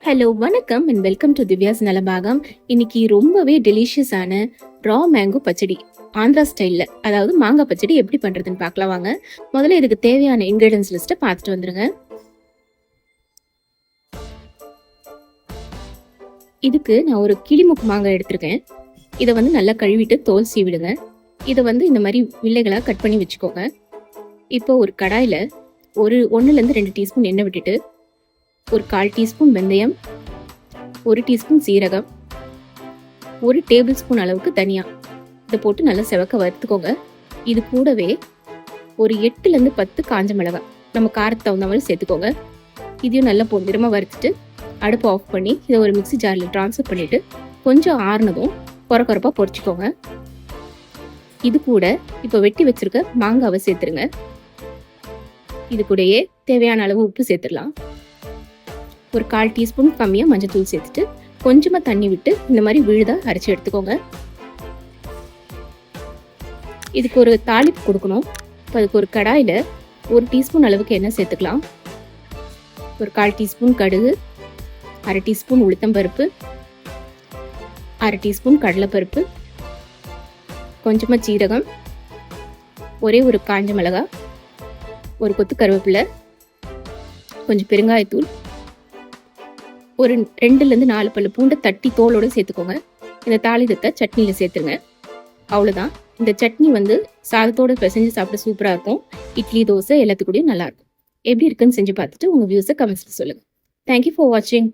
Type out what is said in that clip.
Hello வணக்கம் and welcome to Divya's Nalabagam. இன்னைக்கு ரொம்பவே டெலிஷியஸான ரா மேங்கோ பச்சடி ஆந்திரா ஸ்டைலில், அதாவது மாங்காய் பச்சடி எப்படி பண்ணுறதுன்னு பார்க்கலாம் வாங்க. முதல்ல இதுக்கு தேவையான இன்க்ரீடியன்ஸ் லிஸ்ட்டை பார்த்துட்டு வந்துடுங்க. இதுக்கு நான் ஒரு கிளிமுக்கு மாங்காய் எடுத்திருக்கேன். இதை வந்து நல்லா கழுவிட்டு தோல் சீவிடுங்க. இதை வந்து இந்த மாதிரி வில்லைகளாக கட் பண்ணி வச்சுக்கோங்க. இப்போ ஒரு கடாயில் ஒரு 1-2 டீஸ்பூன் எண்ணெய் விட்டுட்டு ஒரு 1/4 டீஸ்பூன் வெந்தயம், 1 டீஸ்பூன் சீரகம், 1 டேபிள் ஸ்பூன் அளவுக்கு தனியா இதை போட்டு நல்லா செவக்க வறுத்துக்கோங்க. இது கூடவே ஒரு 8-10 காஞ்ச மிளகாய் நம்ம காரத்துக்கு தகுந்த மாதிரி சேர்த்துக்கோங்க. இதையும் நல்லா பொன்னிறமாக வறுத்துட்டு அடுப்பு ஆஃப் பண்ணி இதை ஒரு மிக்ஸி ஜாரில் ட்ரான்ஸ்ஃபர் பண்ணிவிட்டு கொஞ்சம் ஆறுனதும் குறப்பாக பொரிச்சிக்கோங்க. இது கூட இப்போ வெட்டி வச்சிருக்க மாங்காவை சேர்த்துருங்க. இது கூடயே தேவையான அளவு உப்பு சேர்த்துடலாம். ஒரு 1/4 டீஸ்பூன் கம்மியாக மஞ்சள் சேர்த்துட்டு கொஞ்சமாக தண்ணி விட்டு இந்த மாதிரி விழுதா அரைச்சி எடுத்துக்கோங்க. இதுக்கு ஒரு தாளிப்பு கொடுக்கணும். இப்போ அதுக்கு ஒரு கடாயில் 1 டீஸ்பூன் அளவுக்கு எண்ணெய் சேர்த்துக்கலாம். ஒரு 1/4 டீஸ்பூன் கடுகு, 1/2 டீஸ்பூன் உளுத்தம்பருப்பு, 1/2 டீஸ்பூன் கடலைப்பருப்பு, கொஞ்சமாக சீரகம், ஒரே ஒரு காஞ்ச மிளகாய், ஒரு கொத்து கருவேப்பிலை, கொஞ்சம் பெருங்காயத்தூள், ஒரு 2-4 பல்லு பூண்டை தட்டி தோலோடு சேர்த்துக்கோங்க. இந்த தாளிதத்தை சட்னியில் சேர்த்துருங்க. அவ்வளோதான். இந்த சட்னி வந்து சாதத்தோடு பிசைஞ்சு சாப்பிட சூப்பராக இருக்கும். இட்லி, தோசை எல்லாத்துக்கூடயும் நல்லாயிருக்கும். எப்படி இருக்குன்னு செஞ்சு பார்த்துட்டு உங்கள் வியூஸை கமெண்ட்ஸில் சொல்லுங்கள். தேங்க்யூ ஃபார் வாட்சிங்.